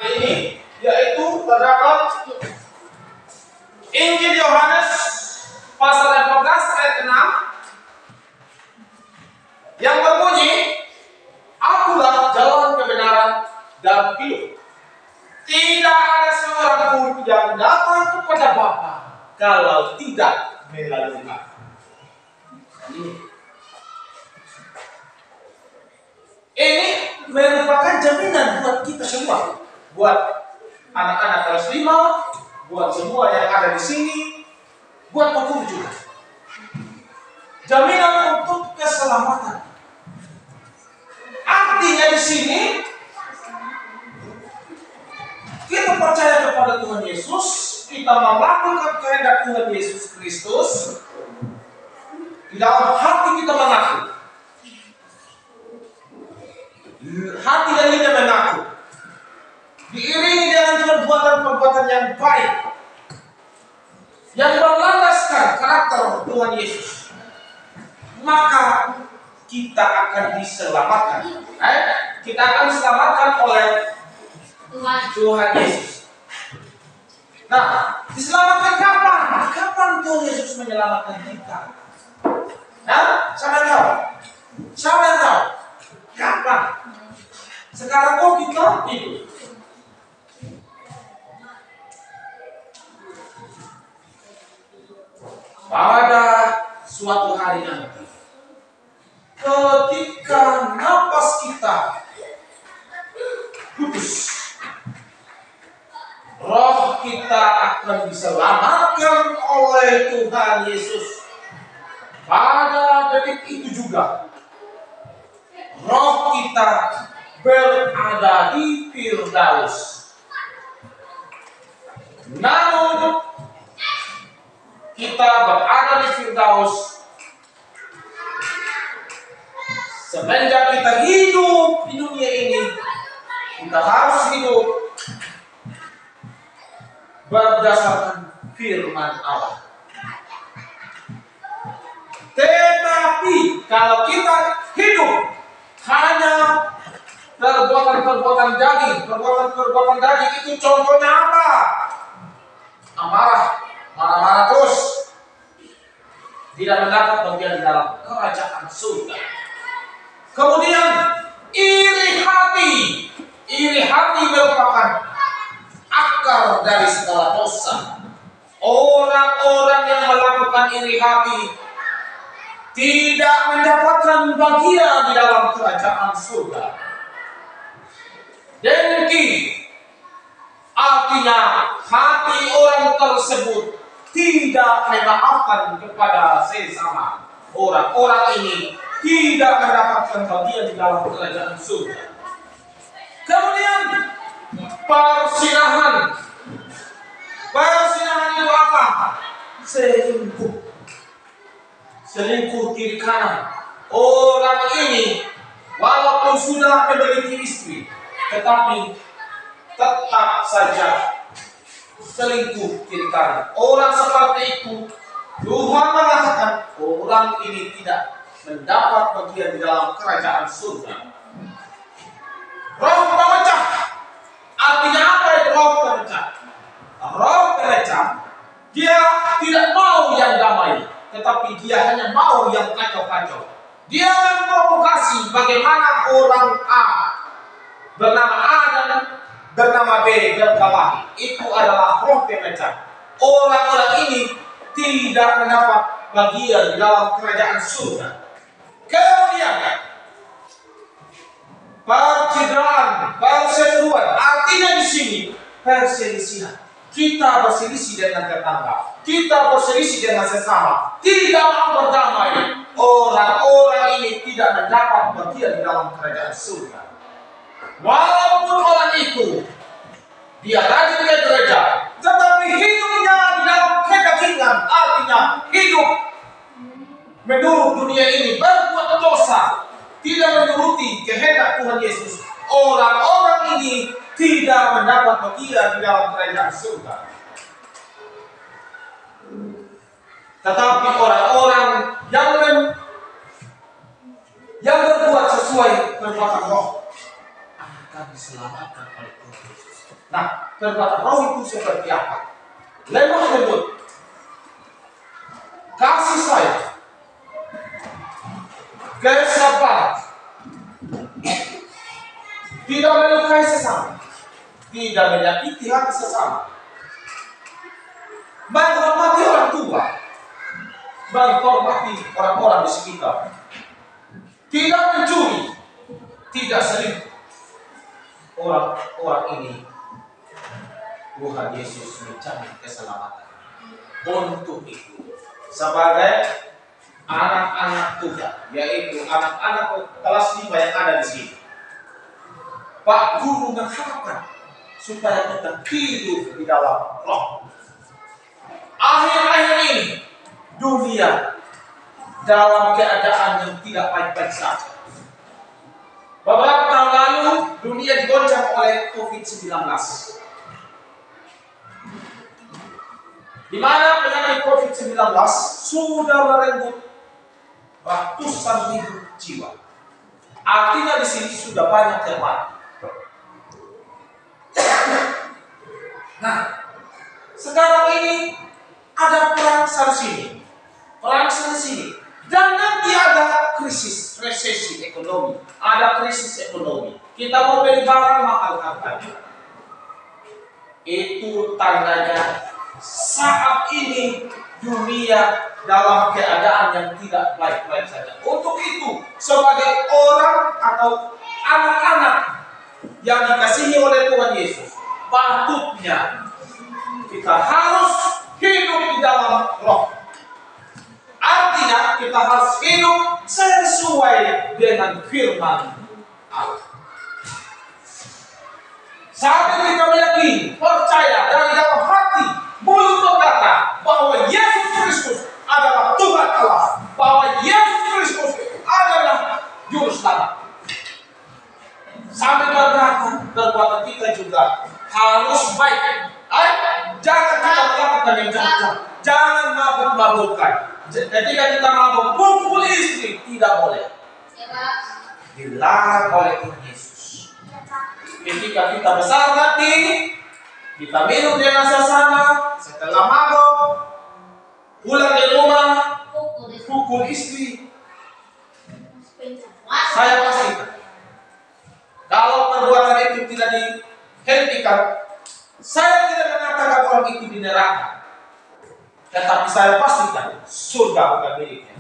ini, yaitu terdapat Injil Yohanes pasal 14 ayat 6 yang berbunyi, "Akulah jalan kebenaran dan hidup. Tidak ada seorang pun yang datang kepada Bapa kalau tidak melalui Aku." Ini merupakan jaminan buat kita semua, buat anak-anak kelas 5, buat semua yang ada di sini, buat guru juga. Jaminan untuk keselamatan. Artinya di sini kita percaya kepada Tuhan Yesus, kita melakukan kehendak Tuhan Yesus Kristus. Di dalam hati kita mengaku, hati dan lidah mengaku, diiringi dengan perbuatan-perbuatan yang baik yang berlandaskan karakter Tuhan Yesus, maka kita akan diselamatkan. Kita akan diselamatkan oleh Tuhan Yesus. Nah, diselamatkan kapan? Kapan Tuhan Yesus menyelamatkan kita? Siapa yang tahu? Siapa yang tahu? Kapan? Sekarang kok kita hidup? Pada suatu hari nanti, ketika napas kita putus, roh kita akan diselamatkan oleh Tuhan Yesus. Pada detik itu juga, roh kita berada di Firdaus. Namun kita berada di Firdaus semenjak kita hidup di dunia ini. Kita harus hidup berdasarkan firman Allah. Tetapi kalau kita hidup hanya perbuatan-perbuatan daging itu contohnya apa? Marah-marah terus, tidak mendapat bagian di dalam kerajaan surga. Kemudian iri hati merupakan akar dari segala dosa. Orang-orang yang melakukan iri hati tidak mendapatkan bagian di dalam kerajaan surga. Dengki artinya hati orang tersebut tidak memaafkan kepada sesama. Orang-orang ini tidak mendapatkan bagian di dalam kerajaan surga. Kemudian persinahan. Persinahan itu apa? Selingkuh kiri kanan. Orang ini walaupun sudah memiliki istri, tetapi tetap saja selingkuh kiri kanan. Orang seperti itu, Tuhan mengatakan orang ini tidak mendapat bagian di dalam kerajaan surga. Roh pemecah. Artinya apa itu roh pemecah? Roh pemecah, dia tidak mau yang damai, tetapi dia hanya mau yang kacau-kacau. Dia memprovokasi bagaimana orang A bernama A dan bernama B berkelahi. Itu adalah roh pemecah. Orang-orang ini tidak mendapat bagian di dalam kerajaan surga. Kemudian percideraan, perseteruan, artinya di sini perselisihan. Kita berselisih dengan tetangga, kita berselisih dengan sesama, tidak mau berdamai. Orang-orang ini tidak mendapat bagian di dalam kerajaan surga. Walaupun orang itu dia rajin ke gereja, tetapi hidupnya di dalam kedagingan, artinya hidup menurut dunia ini, berbuat dosa, tidak menuruti kehendak Tuhan Yesus. Orang-orang ini tidak mendapat bagian di dalam kerajaan surga. Tetapi orang-orang yang berbuat sesuai perbuatan roh akan diselamatkan oleh Tuhan Yesus. Nah, perbuatan roh itu seperti apa? Lemah lembut, kasih sayang, kesabaran, tidak melukai sesama, tidak menyakiti hati sesama, menghormati orang tua, menghormati orang-orang di sekitar, tidak mencuri, tidak selingkuh. Orang-orang ini Tuhan Yesus menjamin keselamatan. Untuk itu, sebagai anak-anak Tuhan, yaitu anak-anak kelas 5 yang ada di sini, Pak Guru mengharapkan supaya kita hidup di dalam roh. Akhir-akhir ini dunia dalam keadaan yang tidak baik-baik saja. Beberapa tahun lalu dunia digoncang oleh COVID-19, di mana penyakit COVID-19 sudah merenggut ratusan ribu jiwa. Artinya di sini sudah banyak yang mati. Nah, sekarang ini ada perang sana sini, perang sana sini, dan nanti ada krisis, resesi ekonomi, ada krisis ekonomi. Kita mau beli barang mahal harganya. Itu tandanya saat ini dunia dalam keadaan yang tidak baik-baik saja. Untuk itu, sebagai orang atau anak-anak yang dikasihi oleh Tuhan Yesus, patutnya kita harus hidup di dalam roh. Artinya kita harus hidup sesuai dengan firman Allah. Sampai kita meyakini, percaya dari dalam hati, mulut berkata bahwa Yesus Kristus adalah Tuhan Allah, bahwa Yesus Kristus adalah Juru Selamat. Sampai berkata perbuatan kita juga harus baik. Jangan kita melakukan yang jahat, jangan mabuk-mabukan. Ketika kita mabuk, pukul istri tidak boleh. Dilarang oleh Tuhan Yesus. Ketika kita besar hati, kita minum dengan sesama, setelah mabuk, pulang di rumah, pukul istri. Saya pastikan, kalau perbuatan itu tidak dihentikan, saya tidak mengatakan orang itu di neraka, tetapi saya pastikan surga bukan miliknya.